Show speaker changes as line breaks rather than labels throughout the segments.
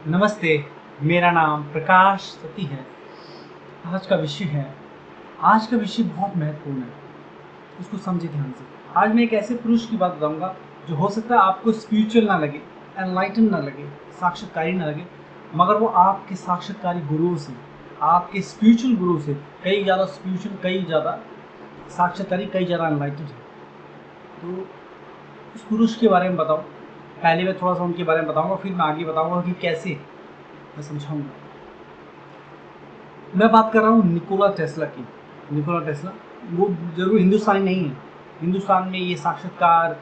नमस्ते, मेरा नाम प्रकाश सती है। आज का विषय बहुत महत्वपूर्ण है, इसको समझिए ध्यान से। आज मैं एक ऐसे पुरुष की बात बताऊँगा, जो हो सकता है आपको स्पिरिचुअल ना लगे, एनलाइटन ना लगे, साक्षात्कारी ना लगे, मगर वो आपके साक्षात्कारी गुरुओं से, आपके स्पिरिचुअल गुरु से कई ज़्यादा स्पिरिचुअल, कई ज़्यादा साक्षात्कारी, कई ज़्यादा एनलाइटेड है। तो उस पुरुष के बारे में बताओ। पहले मैं थोड़ा-सा उनके बारे में बताऊँगा, फिर मैं आगे बताऊँगा कि कैसे मैं समझाऊँगा। मैं बात कर रहा हूँ निकोला टेस्ला की। निकोला टेस्ला वो ज़रूर हिंदुस्तानी नहीं है। हिंदुस्तान में ये साक्षात्कार,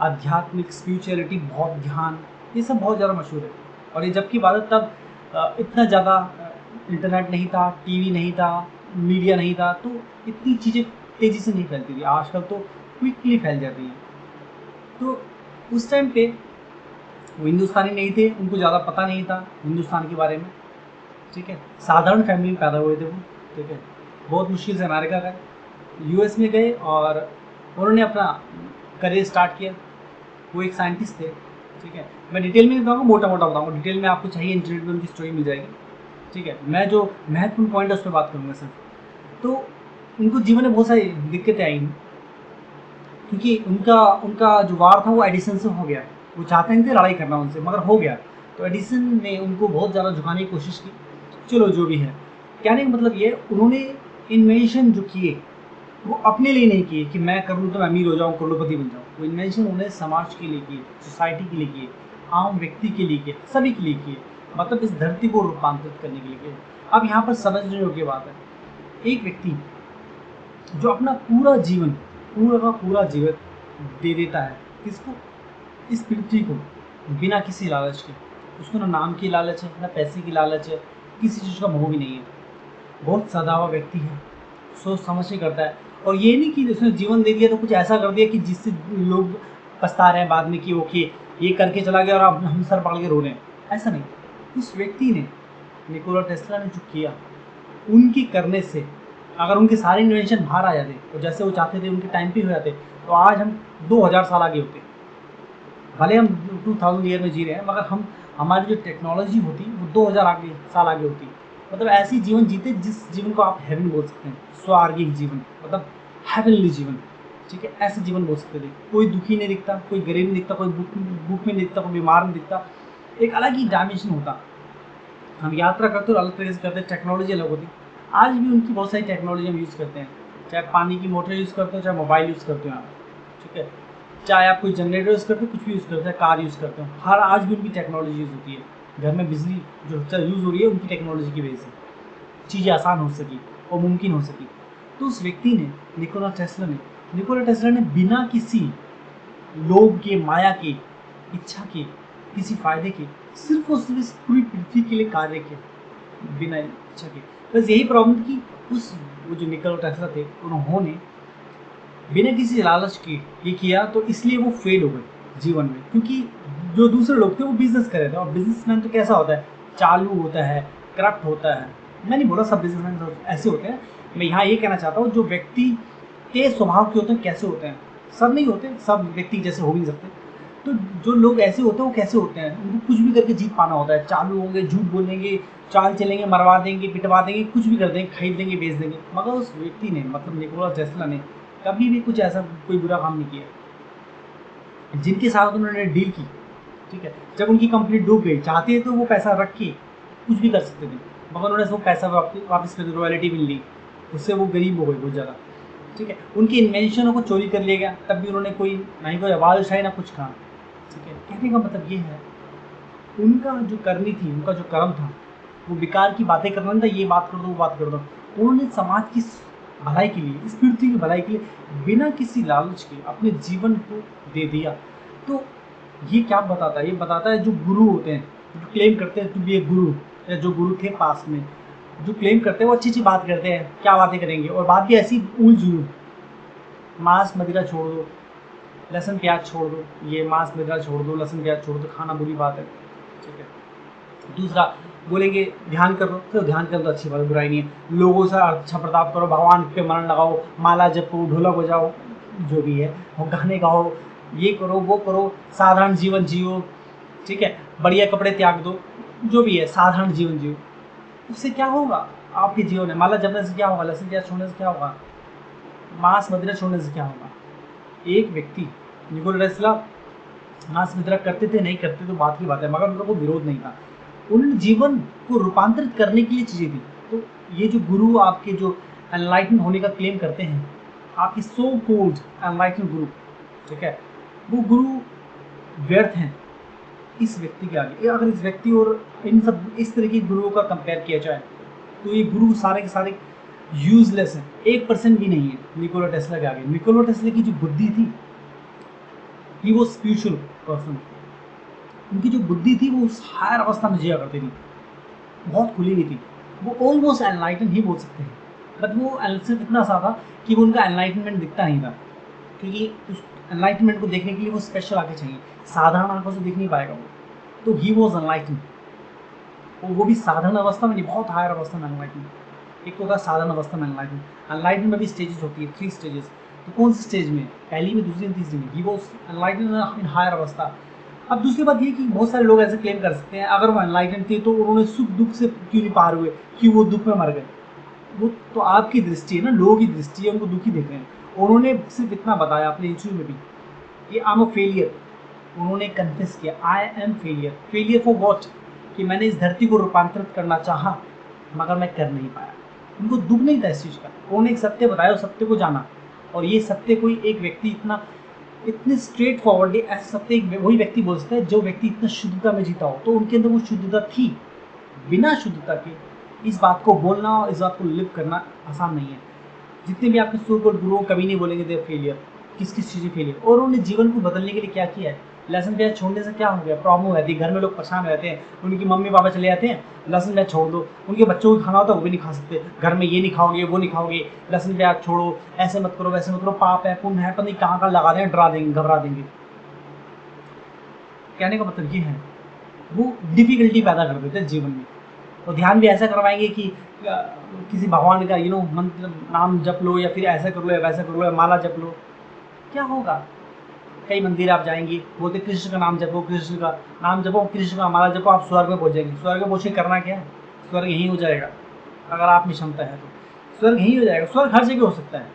आध्यात्मिक, स्पिरिचुअलिटी, बहुत ध्यान, ये सब बहुत ज़्यादा मशहूर है। और ये जब की बात है तब इतना ज़्यादा इंटरनेट नहीं था, टीवी नहीं था, मीडिया नहीं था, तो इतनी चीज़ें तेज़ी से नहीं फैलती थी। आजकल तो क्विकली फैल जाती हैं। तो उस टाइम पे वो हिंदुस्तानी नहीं थे, उनको ज़्यादा पता नहीं था हिंदुस्तान के बारे में। ठीक है, साधारण फैमिली में पैदा हुए थे वो। ठीक है, बहुत मुश्किल से अमेरिका गए, यूएस में गए और उन्होंने अपना करियर स्टार्ट किया। वो एक साइंटिस्ट थे। ठीक है, मैं डिटेल में नहीं बताऊँगा, मोटा मोटा बताऊँगा। डिटेल में आपको चाहिए, इंटरनेट में उनकी स्टोरी मिल जाएगी। ठीक है, मैं जो महत्वपूर्ण पॉइंट है उस पर बात करूँगा सिर्फ। तो उनको जीवन में बहुत सारी दिक्कतें आई, क्योंकि उनका उनका जो वार था वो एडिसन से हो गया। वो चाहते नहीं थे लड़ाई करना उनसे, मगर हो गया। तो एडिसन ने उनको बहुत ज़्यादा झुकाने की कोशिश की। चलो जो भी है, कहने का मतलब ये, उन्होंने इन्वेंशन जो किए वो अपने लिए नहीं किए कि मैं करूँ तो मैं अमीर हो जाऊँ, करोड़पति बन जाऊँ। वो इन्वेंशन उन्होंने समाज के लिए किए, सोसाइटी के लिए किए, आम व्यक्ति के लिए किए, सभी के लिए किए। मतलब इस धरती को रूपांतरित करने के लिए किए। अब यहाँ पर समझने योग्य बात है, एक व्यक्ति जो अपना पूरा का पूरा जीवन दे देता है, किसको? इस पृथ्वी को, बिना किसी लालच के। उसको ना नाम की लालच है, ना पैसे की लालच है, किसी चीज़ का मोह भी नहीं है। बहुत सदा हुआ व्यक्ति है, सोच समझ के करता है। और ये नहीं कि उसने जीवन दे दिया तो कुछ ऐसा कर दिया कि जिससे लोग पछता रहे हैं बाद में कि ओके ये करके चला गया और अब हम सर पकड़ के रो रहे हैं। ऐसा नहीं। उस व्यक्ति ने, निकोला टेस्ला ने जो किया, उनके करने से अगर उनके सारे इन्वेंशन बाहर आ जाते और जैसे वो चाहते थे उनके टाइम पे हो जाते, तो आज हम 2000 साल आगे होते। भले हम 2000 ईयर में जी रहे हैं, मगर हम, हमारी जो टेक्नोलॉजी होती वो 2000 साल आगे होती। मतलब ऐसी जीवन जीते जिस जीवन को आप हेवन बोल सकते हैं, स्वर्गीय जीवन, मतलब हेवनली जीवन। ठीक है, ऐसे जीवन बोल सकते थे। कोई दुखी नहीं दिखता, कोई गरीब नहीं दिखता, कोई भूख में नहीं दिखता, कोई बीमार नहीं दिखता। एक अलग ही डायमेंशन होता। हम यात्रा करते और अलग तरीके से करते, टेक्नोलॉजी अलग होती। आज भी उनकी बहुत सारी टेक्नोलॉजी हम यूज़ करते हैं, चाहे पानी की मोटर यूज़ करते हो, चाहे मोबाइल यूज़ करते हो आप। ठीक है, चाहे आप कोई जनरेटर यूज़ करते हो, कुछ भी यूज़ करते हैं, कार यूज़ करते हो, हर आज भी उनकी टेक्नोलॉजी यूज़ होती है। घर में बिजली जो यूज़ हो रही है उनकी टेक्नोलॉजी की वजह से चीज़ें आसान हो सकी और मुमकिन हो सकी। तो उस व्यक्ति ने, निकोला टेस्ला ने बिना किसी लोभ के, माया के, इच्छा के, किसी फायदे के, सिर्फ और सिर्फ इस पूरी पृथ्वी के लिए कार्य किया, बिना इच्छा के। बस यही प्रॉब्लम थी कि वो जो निकोला टेस्ला थे, उन्होंने बिना किसी लालच के ये किया, तो इसलिए वो फेल हो गए जीवन में। क्योंकि जो दूसरे लोग थे वो बिजनेस कर रहे थे, और बिजनेसमैन तो कैसा होता है, चालू होता है, करप्ट होता है। मैं नहीं बोला सब बिजनेसमैन ऐसे होते हैं, मैं यहाँ ये कहना चाहता हूँ जो व्यक्ति के स्वभाव के होते हैं कैसे होते हैं। सब नहीं होते, सब व्यक्ति जैसे हो भी नहीं सकते। तो जो लोग ऐसे होते हैं वो कैसे होते हैं, उनको कुछ भी करके जीत पाना होता है। चालू होंगे, झूठ बोलेंगे, चाल चलेंगे, मरवा देंगे, पिटवा देंगे, कुछ भी कर देंगे, खरीद देंगे, बेच देंगे। मगर उस व्यक्ति ने, मतलब निकोला टेस्ला ने, कभी भी कुछ ऐसा कोई बुरा काम नहीं किया। जिनके साथ उन्होंने डील की, ठीक है, जब उनकी कंपनी डूब गई, चाहते तो वो पैसा रख के कुछ भी कर सकते थे, मगर उन्होंने वो पैसा वापस कर, रॉयल्टी मिल ली, उससे वो गरीब हो गए बहुत ज़्यादा। ठीक है, उनकी इन्वेंशनों को चोरी कर लिया गया, तब भी उन्होंने कोई, ना ही कोई आवाज़ उठाई, ना कुछ कहा। ठीक है, कहने का मतलब ये है, उनका जो करनी थी, उनका जो कर्म था, वो बेकार की बातें करना नहीं था, ये बात कर दो, वो बात कर दो। उन्होंने समाज की भलाई के लिए, इस पृथ्वी की भलाई के लिए, बिना किसी लालच के अपने जीवन को दे दिया। तो ये क्या बताता है? ये बताता है जो गुरु होते हैं, जो क्लेम करते हैं टू बी ए गुरु, या जो गुरु थे पास में, जो क्लेम करते हैं वो अच्छी अच्छी बात करते हैं, क्या बातें करेंगे, और बात भी ऐसी उल जुलूल, मांस मदिरा छोड़ दो, लहसुन प्याज छोड़ दो, ये मांस मदिरा छोड़ दो, लहसुन प्याज छोड़ दो, खाना बुरी बात है। ठीक है, दूसरा बोलेंगे ध्यान करो, तो ध्यान करो तो अच्छी बात है, बुराई नहीं है। लोगों से अच्छा बर्ताव करो, भगवान पे मन लगाओ, माला जपो, ढोलक बजाओ, जो भी है, और गाने गाओ, ये करो वो करो, साधारण जीवन जियो। ठीक है, बढ़िया कपड़े त्याग दो, जो भी है साधारण जीवन जियो, उससे क्या होगा आपके जीवन में? माला जपने से क्या होगा? लहसुन प्याज छोड़ने से क्या होगा? मांस मदिरा छोड़ने से क्या होगा? एक व्यक्ति, निकोला टेस्ला मांस मदिरा करते थे नहीं करते तो बात की बात है, मगर उनका कोई विरोध नहीं था। उन्होंने जीवन को रूपांतरित करने के लिए चीज़ें दी। तो ये जो गुरु आपके जो एनलाइटन होने का क्लेम करते हैं, आपके सो कॉल्ड एनलाइटन गुरु, ठीक है, वो गुरु व्यर्थ हैं इस व्यक्ति के आगे। अगर इस व्यक्ति और इन सब इस तरह के गुरुओं का कंपेयर किया जाए तो ये गुरु सारे के सारे यूजलेस हैं, 1% भी नहीं है निकोला टेस्ला के आगे। निकोला टेस्ला की जो बुद्धि थी, ही वो स्पिरिचुअल पर्सन, उनकी जो बुद्धि थी वो उस हायर अवस्था में जिया करती थी, बहुत खुली हुई थी। वो ऑलमोस्ट एनलाइटन ही बोल सकते हैं, बट वो सिर्फ इतना सा था कि वो उनका एनलाइटनमेंट दिखता नहीं था, क्योंकि उस एनलाइटनमेंट को देखने के लिए वो स्पेशल आंखें चाहिए, साधारण आंखों से देख नहीं पाएगा वो। तो ही वॉज एनलाइटन, वो भी साधारण अवस्था में नहीं, बहुत हायर अवस्था में एनलाइटन। एक तो होता है साधारण अवस्था में एनलाइटन, एनलाइटन में भी स्टेजेस होती है, 3 स्टेजेस। तो कौन सी स्टेज में? पहली में, दूसरी में, तीसरी में। He was enlighten in higher अवस्था। अब दूसरी बात ये कि बहुत सारे लोग ऐसे क्लेम कर सकते हैं, अगर वो एनलाइटन थे तो उन्होंने सुख दुख से क्यों नहीं पार हुए, क्यों वो दुख में मर गए? वो तो आपकी दृष्टि है ना, लोगों की दृष्टि है, उनको दुखी देख रहे हैं। उन्होंने सिर्फ इतना बताया अपने इंटरव्यू में भी कि आई एम अ फेलियर। उन्होंने कन्फेस किया, I am failure. Failure for what? कि मैंने इस धरती को रूपांतरित करना चाहा मगर मैं कर नहीं पाया। उनको दुख नहीं था इस चीज़ का, उन्होंने एक सत्य बताया, उस सत्य को जाना। और ये सत्य कोई एक व्यक्ति इतने स्ट्रेट फॉरवर्डली ऐसा सत्य वही व्यक्ति बोल सकता है जो व्यक्ति इतना शुद्धता में जीता हो। तो उनके अंदर वो शुद्धता थी। बिना शुद्धता के इस बात को बोलना और इस बात को लिव करना आसान नहीं है। जितने भी आपके सो कॉल्ड गुरु कभी नहीं बोलेंगे दे फेलियर, किस किस चीज़ फेलियर। और उन्होंने जीवन को बदलने के लिए क्या किया है? लहसुन प्याज छोड़ने से क्या हो गया? प्रॉब्लम हो जाती है, घर में लोग परेशान रहते हैं, उनकी मम्मी पापा चले जाते हैं, लहसुन प्याज छोड़ दो। उनके बच्चों को खाना होता है वो भी नहीं खा सकते, घर में ये नहीं खाओगे वो नहीं खाओगे, लहसुन प्याज छोड़ो, ऐसे मत करो वैसे मत करो, पाप है पुण्य है, पता नहीं कहाँ लगा देंगे, डरा देंगे, घबरा देंगे। कहने का मतलब ये है, वो डिफिकल्टी पैदा कर देते हैं जीवन में। और ध्यान भी ऐसा करवाएंगे कि किसी भगवान का मंत्र नाम जप लो, या फिर ऐसा कर लो या वैसा कर लो, या माला जप लो। क्या होगा? कई मंदिर आप जाएंगे, बोलते कृष्ण का नाम जपो, कृष्ण का नाम जपो, कृष्ण का माला जपो, आप स्वर्ग में पहुंच जाएंगे। स्वर्ग में पहुँच के करना क्या है? स्वर्ग यहीं हो जाएगा अगर आप में क्षमता है तो। स्वर्ग यहीं हो जाएगा। स्वर्ग हर जगह हो सकता है,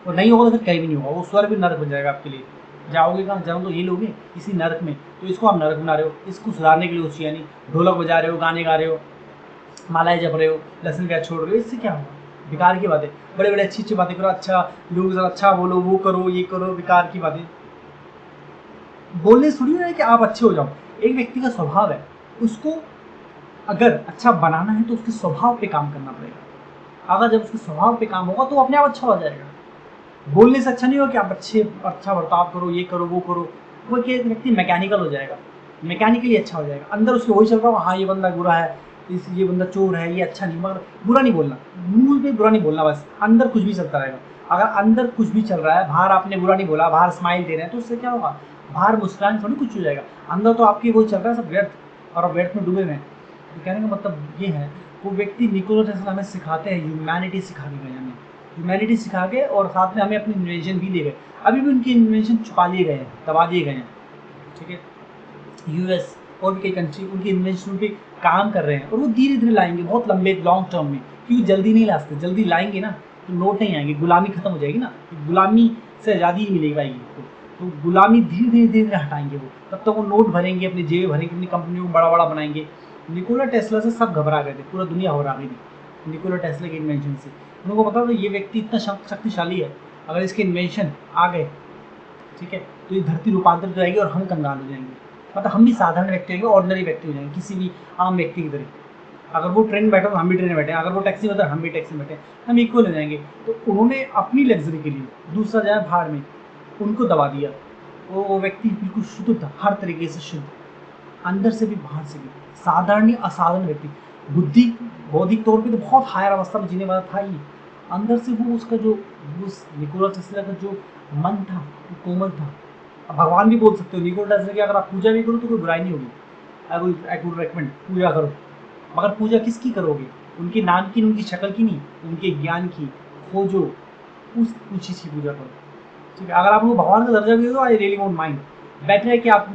और नहीं होगा तो फिर कहीं भी नहीं होगा, वो स्वर्ग भी नरक बन जाएगा आपके लिए। जाओगे कहाँ? जाओ तो ये लोगे इसी नरक में। तो इसको आप नरक बना रहे हो, इसको सुधारने के लिए उस यानी ढोलक बजा रहे हो, गाने गा रहे हो, मालाएं जप रहे हो, लहसुन प्याज छोड़ रहे हो। इससे क्या होगा? बेकार की बातें, बड़े बड़े अच्छी अच्छी बातें करो, अच्छा लोग जरा अच्छा बोलो, वो करो ये करो, बेकार की बातें बोलने से थोड़ी है कि आप अच्छे हो जाओ। एक व्यक्ति का स्वभाव है, उसको अगर अच्छा बनाना है तो उसके स्वभाव पे काम करना पड़ेगा। अगर जब उसके स्वभाव पे काम होगा तो अपने आप अच्छा हो जाएगा। बोलने से अच्छा नहीं होगा कि आप अच्छा बर्ताव करो, ये करो वो करो। वो एक व्यक्ति मैकेनिकल हो जाएगा, मैकेनिकली अच्छा हो जाएगा। अंदर उसके वही चल रहा हो, हाँ ये बंदा बुरा है, ये बंदा चोर है, ये अच्छा नहीं, मगर बुरा नहीं बोलना, मुंह पे बुरा नहीं बोलना, बस अंदर कुछ भी चलता रहेगा। अगर अंदर कुछ भी चल रहा है, बाहर आपने बुरा नहीं बोला, बाहर स्माइल दे रहे हैं, तो उससे क्या होगा? बाहर मुस्कुराने थोड़ी कुछ हो जाएगा, अंदर तो आपकी वही चल रहा है सब व्यर्थ, और आप व्यर्थ में डूबे हुए हैं। तो कहने का मतलब ये है, वो व्यक्ति निकोला टेस्ला हमें सिखाते हैं, ह्यूमैनिटी सिखा के गए हमें, ह्यूमैनिटी सिखा के, और साथ में हमें अपनी इन्वेंशन भी दे गए। अभी भी उनकी इन्वेंशन छुपा लिए गए हैं, दबा दिए गए हैं, ठीक है। यूएस और भी कई कंट्री उनकी इन्वेंशन पे काम कर रहे हैं, और वो धीरे धीरे लाएंगे, बहुत लंबे लॉन्ग टर्म में, क्योंकि जल्दी नहीं ला सकते। जल्दी लाएंगे ना तो नोट नहीं आएंगे, गुलामी खत्म हो जाएगी ना, गुलामी से आज़ादी नहीं मिलेगी पाएगी। तो गुलामी धीरे धीरे धीरे धीरे हटाएंगे वो, तब तक वो नोट भरेंगे, अपनी जेबें भरेंगे, अपनी कंपनियों को बड़ा बड़ा बनाएंगे। निकोला टेस्ला से सब घबरा गए थे, पूरा दुनिया घबरा गई थी निकोला टेस्ला के इन्वेंशन से। उनको पता था ये व्यक्ति इतना शक्तिशाली है, अगर इसके इन्वेंशन आ गए, ठीक है, तो ये धरती रूपांतरित हो जाएगी और हम कंगाल हो जाएंगे। मतलब हम भी साधारण व्यक्ति होंगे, ऑर्डिनरी व्यक्ति हो जाएंगे, किसी भी आम व्यक्ति की तरह। अगर वो ट्रेन में बैठा तो हम भी ट्रेन में बैठे, अगर वो टैक्सी में बैठा हम भी टैक्सी में बैठे, हम इक्वल हो जाएंगे। तो उन्होंने अपनी लग्जरी के लिए दूसरा जाए भाड़ में, उनको दबा दिया। वो व्यक्ति बिल्कुल शुद्ध था, हर तरीके से शुद्ध, अंदर से भी बाहर से भी, साधारण या असाधारण व्यक्ति। बुद्धि बौद्धिक तौर पे तो बहुत हायर अवस्था में जीने वाला था ही, अंदर से वो उसका जो उस निकोला टेस्ला का जो मन था वो कोमल था। अब भगवान भी बोल सकते हो निकोला टेस्ला की, अगर आप पूजा भी करो तो कोई बुराई नहीं होगी। आई वुड रेकमेंड पूजा करो, मगर पूजा किसकी करोगे? उनके नाम की, उनकी शक्ल की नहीं, उनके ज्ञान की खोजो, उस चीज़ की पूजा करो, ठीक है। अगर आप उनको भगवान का दर्जा भी दो, I really won't mind. Better है कि आप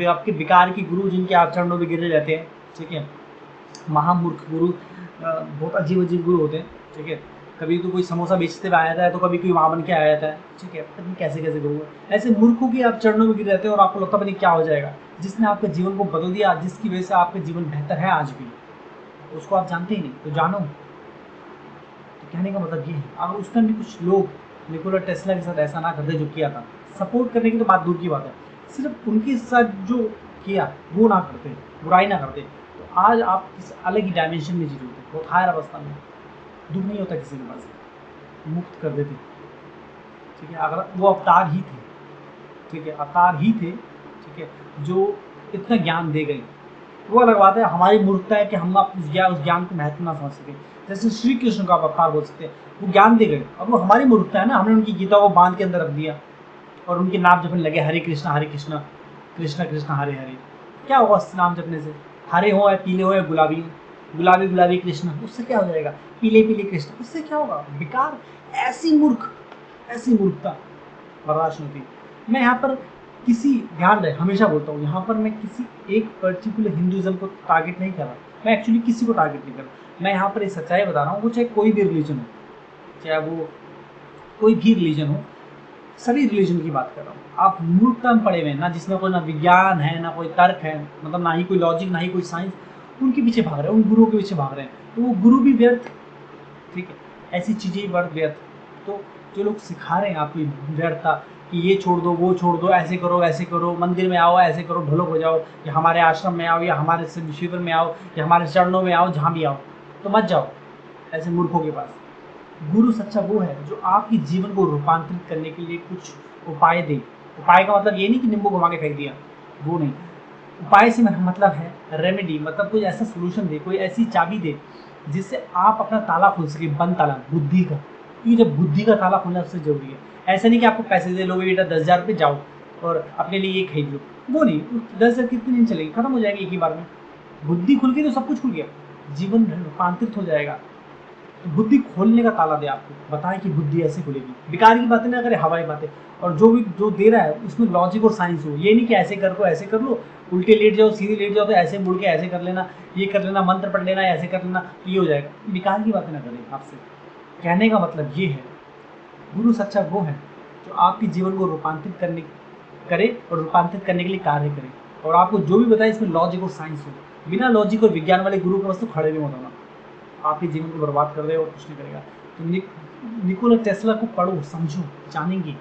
आपके बेकार के गुरु जिनके आप चरणों में गिरे रहते हैं, ठीक है, महामूर्ख गुरु बहुत अजीब अजीब गुरु होते हैं, ठीक है। कभी तो कोई समोसा बेचते हुए आया था, तो कभी कोई वहाँ बन के आया था, ठीक है। पता नहीं कैसे कैसे गुरु हैं। ऐसे मूर्खों की आप चरणों में गिर रहते हैं और आपको लगता पता नहीं क्या हो जाएगा। जिसने आपके जीवन को बदल दिया, जिसकी वजह से आपका जीवन बेहतर है आज भी, उसको आप जानते ही नहीं, तो जानो। तो कहने का मतलब ये है, अगर उस टाइम भी कुछ लोग निकोला टेस्ला के साथ ऐसा ना करते जो किया था, सपोर्ट करने की तो बात दूर की बात है, सिर्फ उनके साथ जो किया वो ना करते, बुराई ना करते, तो आज आप किस अलग ही डायमेंशन में जी रहे होते, बहुत हायर अवस्था में, दुख नहीं होता किसी के पास, मुक्त कर देते, ठीक है। अगर वो अवतार ही थे, ठीक है, अवतार ही थे, ठीक है, जो इतना ज्ञान दे गए। वो अलग बात है, हमारी मूर्खता है कि हम उस ज्ञान को महत्व ना समझ सके। जैसे श्री कृष्ण का आप अवतार बोल सकते हैं, वो ज्ञान दे गए, अब वो हमारी मूर्खता है ना, हमने उनकी गीता को बांध के अंदर रख दिया और उनके नाम जपने लगे, हरे कृष्णा कृष्ण कृष्ण हरे हरे। क्या होगा उस नाम जपने से? हरे हो या पीले हो या गुलाबी हो, गुलाबी गुलाबी कृष्ण, उससे क्या हो जाएगा? पीले पीले कृष्ण, उससे क्या होगा? बेकार। ऐसी मूर्खता बर्दाश्त नहीं होती। मैं यहाँ पर ध्यान रहे, हमेशा बोलता हूँ, यहाँ पर मैं किसी एक पर्टिकुलर हिंदुइज्म को टारगेट नहीं कर रहा, मैं एक्चुअली किसी को टारगेट नहीं कर रहा। मैं यहाँ पर एक सच्चाई बता रहा हूँ, वो चाहे कोई भी रिलीजन हो, चाहे वो कोई भी रिलीजन हो, सभी रिलीजन की बात कर रहा हूँ। आप मूर्खता में पड़े हुए हैं ना, जिसमें कोई ना विज्ञान है, ना कोई तर्क है, मतलब ना ही कोई लॉजिक, ना ही कोई साइंस, उनके पीछे भाग रहे हैं, उन गुरुओं के पीछे भाग रहे हैं, तो वो गुरु भी व्यर्थ, ठीक है, ऐसी चीज़ें ही व्यर्थ। तो जो लोग सिखा रहे हैं आपकी व्यर्थता कि ये छोड़ दो, वो छोड़ दो, ऐसे करो, मंदिर में आओ, ऐसे करो, ढोलक हो जाओ, या हमारे आश्रम में आओ, या हमारे शिविर में आओ, या हमारे चरणों में आओ, जहाँ भी आओ, तो मत जाओ ऐसे मूर्खों के पास। गुरु सच्चा वो है जो आपके जीवन को रूपांतरित करने के लिए कुछ उपाय दे। उपाय का मतलब ये नहीं कि नींबू घुमा के फेंक दिया, वो नहीं। उपाय से मेरा मतलब है रेमेडी, मतलब कोई ऐसा सोल्यूशन दे, कोई ऐसी चाबी दे जिससे आप अपना ताला खोल सके, बंद ताला बुद्धि का, क्योंकि जब बुद्धि का ताला खोलना सबसे जरूरी है। ऐसा नहीं कि आपको पैसे दे, लो बेटा 10,000 रुपये, जाओ और अपने लिए ये खरीद लो, वो नहीं। 10,000 कितनी दिन चलेगी, खत्म हो जाएगी एक ही बार में। बुद्धि खुल गई तो सब कुछ खुल गया, जीवन रूपांतरित हो जाएगा। तो बुद्धि खोलने का ताला दे आपको, बताएं कि बुद्धि ऐसे खुलेगी, बेकार की बातें ना करे, हवाई बातें। और जो दे रहा है उसमें लॉजिक और साइंस हो, ये नहीं कि ऐसे कर लो, उल्टे लेट जाओ, सीधे लेट जाओ, तो ऐसे मुड़ के ऐसे कर लेना, ये कर लेना, मंत्र पढ़ लेना, ऐसे कर लेना, तो ये हो जाएगा। बेकार की बातें ना करें आपसे। कहने का मतलब ये है, गुरु सच्चा वो है जो आपके जीवन को रूपांतरित करने के लिए कार्य करे, और आपको जो भी बताए इसमें लॉजिक और साइंस हो। बिना लॉजिक और विज्ञान वाले गुरु के वस्तु खड़े भी मत होना, आपके जीवन को बर्बाद कर दे और कुछ नहीं करेगा। तो निकोला टेस्ला को पढ़ो, समझो, जानेंगे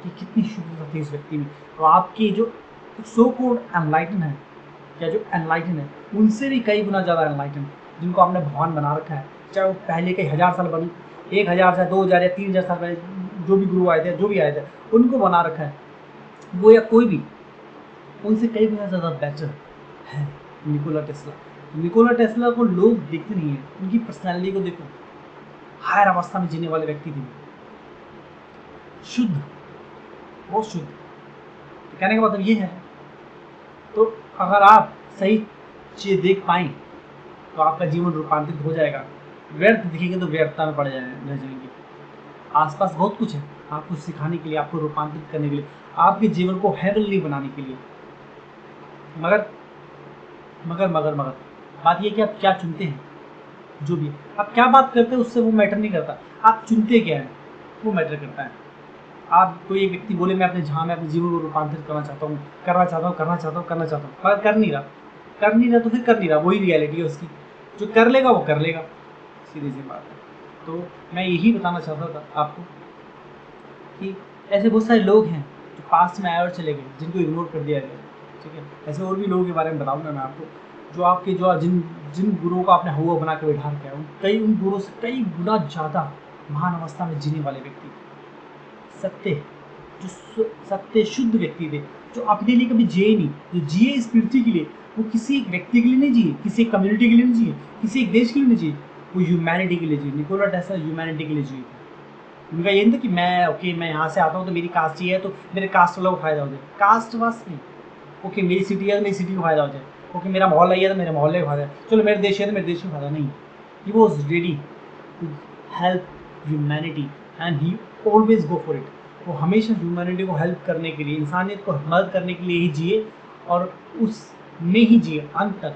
कि कितनी शुद्धता थी इस व्यक्ति में। तो आपकी जो सो कोड एनलाइटन है, या जो एनलाइटन है, उनसे भी कई गुना ज़्यादा एनलाइटन, जिनको आपने भगवान बना रखा है, चाहे वो पहले कई 1000 साल बने, 1000 से 2000 या 3000 साल पहले जो भी गुरु आए थे, जो भी आए थे, उनको बना रखा है वो, या कोई भी, उनसे कई गुना ज़्यादा बेटर है निकोला टेस्ला। निकोला टेस्ला को लोग देखते नहीं है, उनकी पर्सनैलिटी को देखो, हायर अवस्था में जीने वाले व्यक्ति थे, शुद्ध, बहुत शुद्ध। तो कहने का मतलब ये है, तो अगर आप सही चीज़ देख पाएँ तो आपका जीवन रूपांतरित हो जाएगा। व्यर्थ दिखेंगे तो व्यर्थता में रह जाएंगे। आसपास बहुत कुछ है आपको सिखाने के लिए, आपको रूपांतरित करने के लिए, आपके जीवन को हेवनली बनाने के लिए। मगर मगर मगर मगर बात ये कि आप क्या चुनते हैं, जो भी आप क्या बात करते हैं उससे वो मैटर नहीं करता, आप चुनते क्या हैं वो मैटर करता है। आप कोई एक व्यक्ति बोले मैं अपने जीवन को रूपांतरित करना चाहता हूँ, मगर कर नहीं रहा, तो फिर कर नहीं रहा, वही रियलिटी है उसकी। जो कर लेगा वो कर लेगा, सीधी सी बात है। तो मैं यही बताना चाहता था आपको कि ऐसे बहुत सारे लोग हैं जो पास्ट में आए और चले गए, जिनको इग्नोर कर दिया गया, ठीक है। ऐसे और भी लोगों के बारे में बताऊंगा मैं आपको, जो आपके जिन गुरुओं को आपने हुआ बना के बैठा रखा है, उन गुरुओं से कई गुना ज़्यादा महान अवस्था में जीने वाले व्यक्ति, सत्य शुद्ध व्यक्ति थे, जो अपने लिए कभी जिए नहीं, जो जिए इस पृथ्वी के लिए, वो किसी एक व्यक्ति के लिए नहीं जिए, किसी एक कम्युनिटी के लिए नहीं जिए, किसी एक देश के लिए नहीं जिए, वो ह्यूमैनिटी के लिए जिए। निकोला टेस्ला ह्यूमैनिटी के लिए जिए थे। उनका ये नहीं था कि मैं यहाँ से आता हूँ तो मेरी कास्ट ये है तो मेरे कास्ट वालों को फायदा हो जाए, कास्ट वास्ट नहीं। ओके मेरी सिटी है तो मेरी सिटी को फायदा हो जाए, ओके मेरा मोहल्ला है तो मेरे मोहल्ले को फायदा है, चलो मेरे देश है तो मेरे देश को फायदा नहीं। He was ready to help humanity and he always go for it. वो हमेशा ह्यूमैनिटी को हेल्प करने के लिए, इंसानियत को मदद करने के लिए ही जिए, और उसमें ही जिए अंत तक।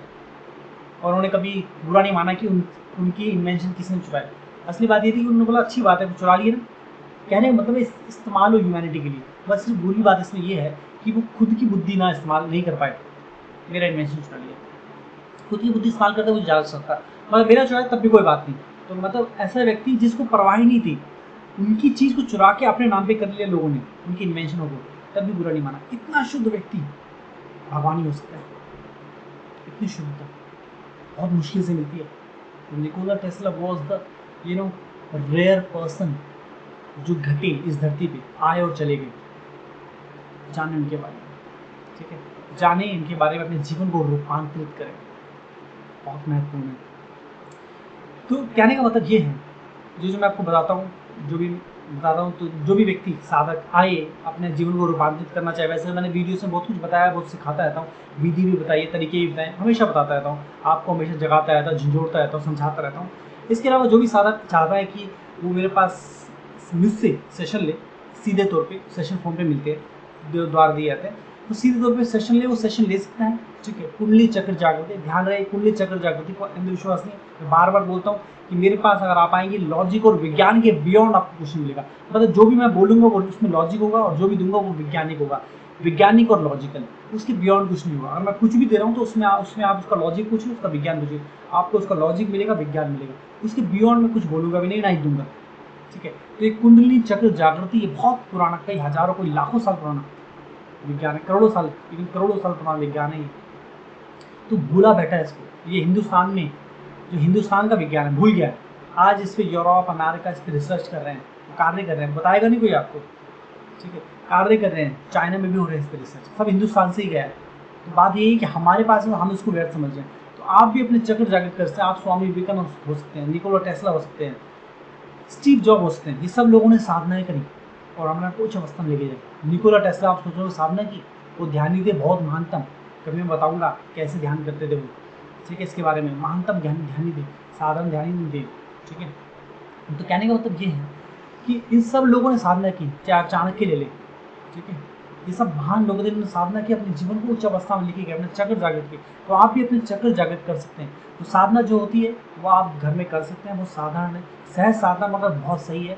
और उन्होंने कभी बुरा नहीं माना कि उनकी इन्वेंशन किसने चुराई। असली बात ये थी कि उन्होंने बोला अच्छी बात है, चुरा लिए ना। कहने का मतलब इस्तेमाल हो ह्यूमैनिटी के लिए। बस सिर्फ बुरी बात इसमें ये है कि वो खुद की बुद्धि ना इस्तेमाल नहीं कर पाए, मेरा इन्वेंशन चुरा लिया। खुद की बुद्धि इस्तेमाल करते मुझे ज़्यादा सकता, मगर मेरा चुराया तब भी कोई बात नहीं। तो मतलब ऐसा व्यक्ति जिसको परवाह ही नहीं थी, उनकी चीज़ को चुरा के अपने नाम पे कर लिया लोगों ने, उनकी इन्वेंशनों को, तब भी बुरा नहीं माना। इतना शुद्ध व्यक्ति भगवान ही हो सकता है। इतनी शुद्धता बहुत मुश्किल से मिलती है। तो Nikola Tesla was the rare person जो घटे इस धरती पे, आए और चले गए। जाने उनके बारे में, ठीक है, जाने इनके बारे में, अपने जीवन को रूपांतरित करें, बहुत महत्वपूर्ण है। तो कहने का मतलब ये है, जो मैं आपको बताता हूँ, तो जो भी व्यक्ति साधक आए अपने जीवन को रूपांतरित करना चाहे, वैसे मैंने वीडियोस में बहुत कुछ बताया, बहुत सिखाता रहता हूँ, विधि भी बताइए, तरीके भी बताए, हमेशा बताता रहता हूँ, आपको हमेशा जगाता रहता हूँ, झंझोड़ता रहता हूँ, समझाता रहता हूँ। इसके अलावा जो भी साधक चाहता है कि वो मेरे पास मुझसे सेशन ले, सीधे तौर पे सेशन फॉर्म पे मिलते हैं, द्वार दिए जाते हैं, तो सीधे तौर पे सेशन ले, वो सेशन ले सकता है, ठीक है। कुंडली चक्र जागृति, ध्यान रहे, कुंडली चक्र जागृति को अंधविश्वास नहीं। मैं बार बार बोलता हूँ कि मेरे पास अगर आप आएंगे, लॉजिक और विज्ञान के बियॉन्ड आपको कुछ नहीं मिलेगा। मतलब जो भी मैं बोलूँगा वो उसमें लॉजिक होगा, और जो भी दूंगा वो वैज्ञानिक होगा, वैज्ञानिक और लॉजिकल, उसके बियॉन्ड कुछ नहीं होगा। अगर मैं कुछ भी दे रहा हूँ तो उसमें आप उसका लॉजिक पूछिए, उसका विज्ञान पूछिए, आपको उसका लॉजिक मिलेगा, विज्ञान मिलेगा, उसके बियॉन्ड में कुछ बोलूँगा भी नहीं, ना ही दूंगा, ठीक है। तो ये कुंडली चक्र जागृति, ये बहुत पुराना, कई हजारों, कोई लाखों साल पुराना विज्ञान है, करोड़ों साल, लेकिन करोड़ों साल पुराना विज्ञान है ये। तो भूला बैठा है इसको, ये हिंदुस्तान में जो हिंदुस्तान का विज्ञान है भूल गया है। आज इस पे यूरोप, अमेरिका इस पे रिसर्च कर रहे हैं, कार्य कर रहे हैं, बताएगा नहीं कोई आपको, ठीक है, कार्य कर रहे हैं। चाइना में भी हो रहे हैं इस पे रिसर्च, सब हिंदुस्तान से ही गया है। तो बात यही है कि हमारे पास में हम इसको व्यर्थ समझ रहे हैं। तो आप भी अपने चक्र जागृत कर सकते हैं, आप स्वामी विवेकानंद हो सकते हैं, निकोला टेस्ला हो सकते हैं, स्टीव जॉब हो सकते हैं। ये सब लोगों ने साधनाएं करी और हमने आपको उच्च अवस्था में लेके जाए। निकोला टेस्ला, आप सोच रहे हो साधना की, वो ध्यानी थे बहुत महानतम, कभी मैं बताऊंगा कैसे ध्यान करते थे वो, ठीक है, इसके बारे में। महानतम ध्यानी थे, साधारण ध्यानी नहीं थे, ठीक है। तो कहने का मतलब ये है कि इन सब लोगों ने साधना की, चाहे आप चाणक्य ले लें, ठीक है, ये सब महान लोगों ने साधना की, अपने जीवन को उच्च अवस्था में लेके गए, अपने चक्र जागृत की। तो आप भी अपने चक्र जागृत कर सकते हैं। तो साधना जो होती है वो आप घर में कर सकते हैं, वो साधारण है, सहज साधना, मगर बहुत सही है,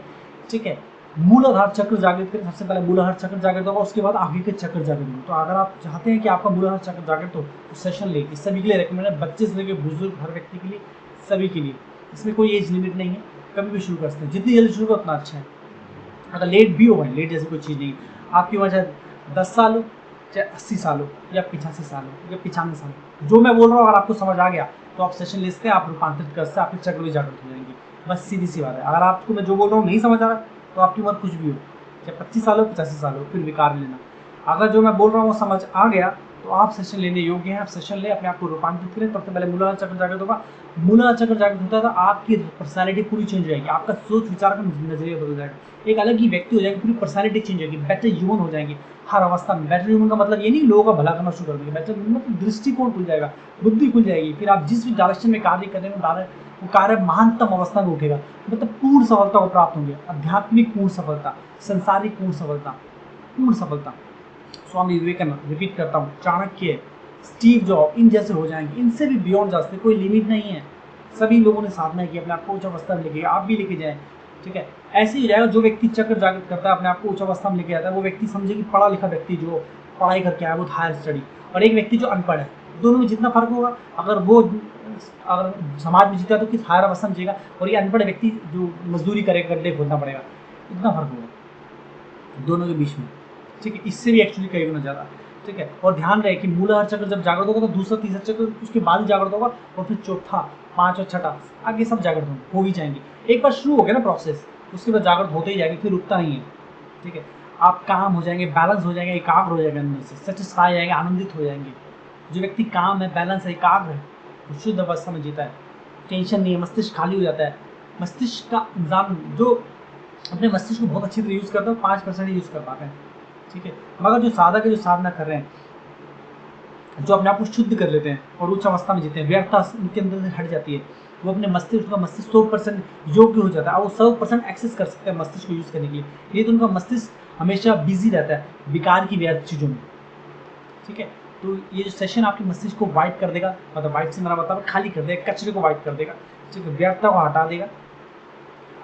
ठीक है। मूलाधार चक्र जागृत करें, सबसे पहले मूलाधार चक्र जागृत होगा, उसके बाद आगे के चक्र जागृत होगा। तो अगर आप चाहते हैं कि आपका मूलाधार चक्र जागृत हो, तो सेशन ले, इस सभी के लिए रेकमेंड है, बच्चे से लेकर बुजुर्ग, हर व्यक्ति के लिए, सभी के लिए। इसमें कोई एज लिमिट नहीं है, कभी भी शुरू कर सकते हैं, जितनी जल्दी शुरू करो उतना अच्छा है। अगर लेट भी हो भाई, लेट जैसी कोई चीज़ नहीं है। आपकी उम्र चाहे 10 साल हो, चाहे 80 साल हो, या 85 साल हो, या 95 साल हो, जो मैं बोल रहा हूँ अगर आपको समझ आ गया तो आप सेशन ले सकते हैं, आप रूपांतरित कर सकते हैं, आपके चक्र भी जागृत हो जाएंगे। बस सीधी सी बात है। अगर आपको मैं जो बोल रहा हूँ नहीं समझ आ रहा, तो आपकी उम्र कुछ भी हो, चाहे 25 साल हो, 85 साल हो, फिर विकार लेना। अगर जो मैं बोल रहा हूँ वो समझ आ गया, तो आप सेशन लेने योग्य हैं। आप सेशन ले, अपने आप को रूपांतरित करें। सबसे पहले मूलाधार चक्र जागृत होगा। मूलाधार चक्र जागृत होता है तो आपकी पर्सनैलिटी पूरी चेंज हो जाएगी, आपका सोच विचार का नजरिया बदल जाएगा, एक अलग ही व्यक्ति हो जाएगा, पूरी पर्सनैलिटी चेंज होगी, बेटर ह्यूमन हो जाएंगे हर अवस्था में। बेटर ह्यूमन का मतलब ये नहीं लोगों का भला करना शुरू कर देंगे, बेटर मतलब दृष्टिकोण खुल जाएगा, बुद्धि खुल जाएगी। फिर आप जिस भी डायरेक्शन में कार्य कर रहे हैं वो कार्य महानतम अवस्था में उठेगा, मतलब पूर्ण सफलता को प्राप्त होंगे। आध्यात्मिक पूर्ण सफलता, संसारिक पूर्ण सफलता, पूर्ण सफलता। स्वामी विवेकानंद, रिपीट करता हूँ, चाणक्य, स्टीव जॉब, इन जैसे हो जाएंगे। इनसे भी बियॉन्ड जा सकते, कोई लिमिट नहीं है। सभी लोगों ने साधना की, अपने आप को उच्च अवस्था में लेके, आप भी लेके जाएं, ठीक है। ऐसे ही हो जाएगा। जो व्यक्ति चक्र जागृत करता है, अपने आप को उच्च अवस्था में लेके जाता है, वो व्यक्ति समझे कि पढ़ा लिखा व्यक्ति जो पढ़ाई करके आया, वो हायर स्टडी, और एक व्यक्ति जो अनपढ़ है, दोनों में जितना फर्क होगा, अगर समाज में जीता तो किस हायर अवस्था में जिएगा, और ये अनपढ़ व्यक्ति जो मजदूरी करेगा, गड्ढे खोदना पड़ेगा, इतना फर्क होगा दोनों के बीच में, ठीक है। इससे भी एक्चुअली कई गुना ज़्यादा, ठीक है। और ध्यान रहे कि मूलाधार चक्र जब जागृत होगा तो दूसरा तीसरा चक्र उसके बाद ही जागृत होगा, और फिर चौथा, पाँच और छठा, आगे सब जागृत हो ही जाएंगे। एक बार शुरू हो गया ना प्रोसेस, उसके बाद जागृत होते ही जाएंगे, फिर रुकता नहीं है, ठीक है। आप काम हो जाएंगे, बैलेंस हो जाएंगे, एकाग्र हो जाएगा, अंदर से सेटिस्फाई जाएंगे, आनंदित हो जाएंगे। जो व्यक्ति काम है, बैलेंस है, एकाग्र है, वो शुद्ध अवस्था में जीता है, टेंशन नहीं है, मस्तिष्क खाली हो जाता है। मस्तिष्क का इंसान जो अपने मस्तिष्क को बहुत अच्छी तरह यूज़ करता है, 5% ही यूज़ कर पाते हैं, ठीक है। मगर जो साधक है, जो साधना कर रहे हैं, जो अपने आप को शुद्ध कर लेते हैं और उच्च अवस्था में जीते हैं, व्यर्थता उनके अंदर से हट जाती है, वो अपने मस्तिष्क, 100% योग्य हो जाता है, और वो 100% एक्सेस कर सकते हैं मस्तिष्क को यूज़ करने के लिए। ये तो उनका मस्तिष्क हमेशा बिजी रहता है विकार की व्यर्थ चीज़ों में, ठीक है। तो ये जो सेशन आपके मस्तिष्क को वाइट कर देगा, मतलब वाइट से मेरा मतलब खाली कर देगा, कचरे को वाइट कर देगा, ठीक है, व्यर्थता को हटा देगा,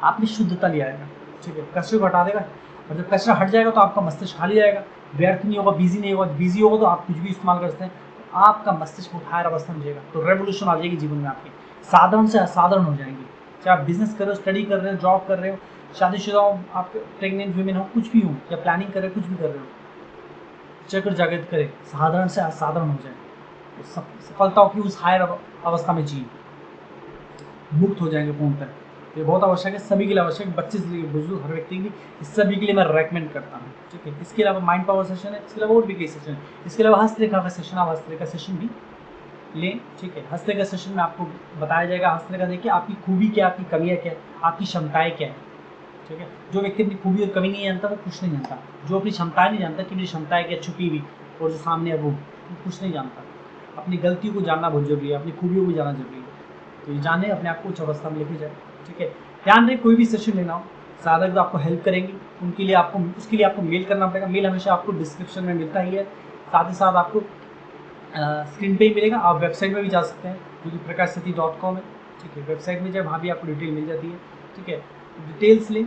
आप में शुद्धता ले आएगा, ठीक है, कचरे को हटा देगा। और जब कचरा हट जाएगा तो आपका मस्तिष्क खाली जाएगा, व्यर्थ नहीं होगा, बिजी नहीं होगा, बिजी होगा तो आप कुछ भी इस्तेमाल कर सकते हैं, तो आपका मस्तिष्क बहुत हायर अवस्था में जाएगा, तो रेवोल्यूशन आ जाएगी जीवन में आपके, साधारण से असाधारण हो जाएंगे। चाहे आप बिजनेस कर रहे हो, स्टडी कर रहे हो, जॉब कर रहे हो, शादीशुदा हो, आप प्रेग्नेंट वुमेन हो, कुछ भी हो, या प्लानिंग कर रहे हो, कुछ भी कर रहे हो, चक्र जागृत करें, साधारण से असाधारण हो जाए, तो सफलताओं की उस हायर अवस्था में जिए, मुक्त हो जाएंगे पूर्णतः। ये बहुत आवश्यक है, सभी के लिए आवश्यक, बच्चे से लेकर बुजुर्ग हर व्यक्ति के लिए, इस सभी के लिए मैं रेकमेंड करता हूँ, ठीक है। इसके अलावा माइंड पावर सेशन है, इसके अलावा और भी कई सेशन है, इसके अलावा हस्तरेखा का सेशन, आप हस्तरेखा सेशन भी लें, ठीक है। हस्तरेखा सेशन में आपको बताया जाएगा, हस्तरेखा देखिए आपकी खूबी क्या, आपकी कमियाँ क्या है, आपकी क्षमताएँ क्या है, ठीक है। जो व्यक्ति अपनी खूबी और कमी नहीं जानता वो कुछ नहीं जानता, जो अपनी क्षमताएं नहीं जानता कि मेरी क्षमताएं क्या छुपी हुई और जो सामने है वो कुछ नहीं जानता। अपनी गलतियों को जानना बहुत जरूरी है, अपनी खूबियों को जानना जरूरी है, तो ये जाने अपने आप को उच्च अवस्था में लेके जाए, ठीक है। ध्यान रहे कोई भी सेशन लेना हो, साधक जो आपको हेल्प करेंगे उनके लिए आपको, उसके लिए आपको मेल करना पड़ेगा, मेल हमेशा आपको डिस्क्रिप्शन में मिलता ही है, साथ ही साथ आपको स्क्रीन पे ही मिलेगा। आप वेबसाइट में भी जा सकते हैं जो कि prakashsethi.com है, ठीक है, वेबसाइट में जाए, वहाँ भी आपको डिटेल मिल जाती है, ठीक है। डिटेल्स लें,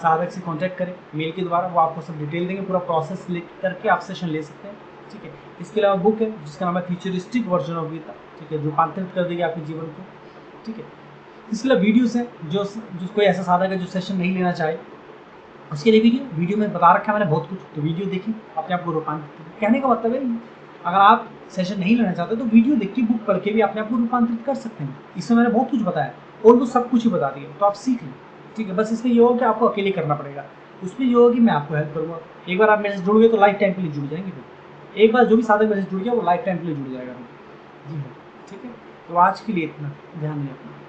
साधक से कांटेक्ट करें मेल के द्वारा, वो आपको सब डिटेल देंगे, पूरा प्रोसेस ले करके आप सेशन ले सकते हैं, ठीक है। इसके अलावा बुक है जिसका नाम है फ्यूचरिस्टिक वर्जन ऑफ गीता, ठीक है, रूपांतरित कर देगी आपके जीवन को, ठीक है। इसके अलावा वीडियोस हैं, जो कोई ऐसा साधक है जो सेशन नहीं लेना चाहे उसके लिए वीडियो में बता रखा है मैंने बहुत कुछ, तो वीडियो देखिए, अपने आप को रूपांतरित, कहने का मतलब है अगर आप सेशन नहीं लेना चाहते तो वीडियो देख के, बुक पढ़ के भी अपने आप को रूपांतरित कर सकते हैं। इसमें मैंने बहुत कुछ बताया और वो सब कुछ ही बता दिया, तो आप सीख लें, ठीक है। बस इसमें ये हो कि आपको अकेले करना पड़ेगा, उसमें ये होगा कि मैं आपको हेल्प करूँगा। एक बार आप मेरे से जुड़ गए तो लाइफ टाइम के लिए जुड़ जाएंगे, फिर एक बार जो भी साधक मेरे से जुड़ गया वो लाइफ टाइम के लिए जुड़ जाएगा, जी हाँ, ठीक है। तो आज के लिए इतना, ध्यान दें अपना।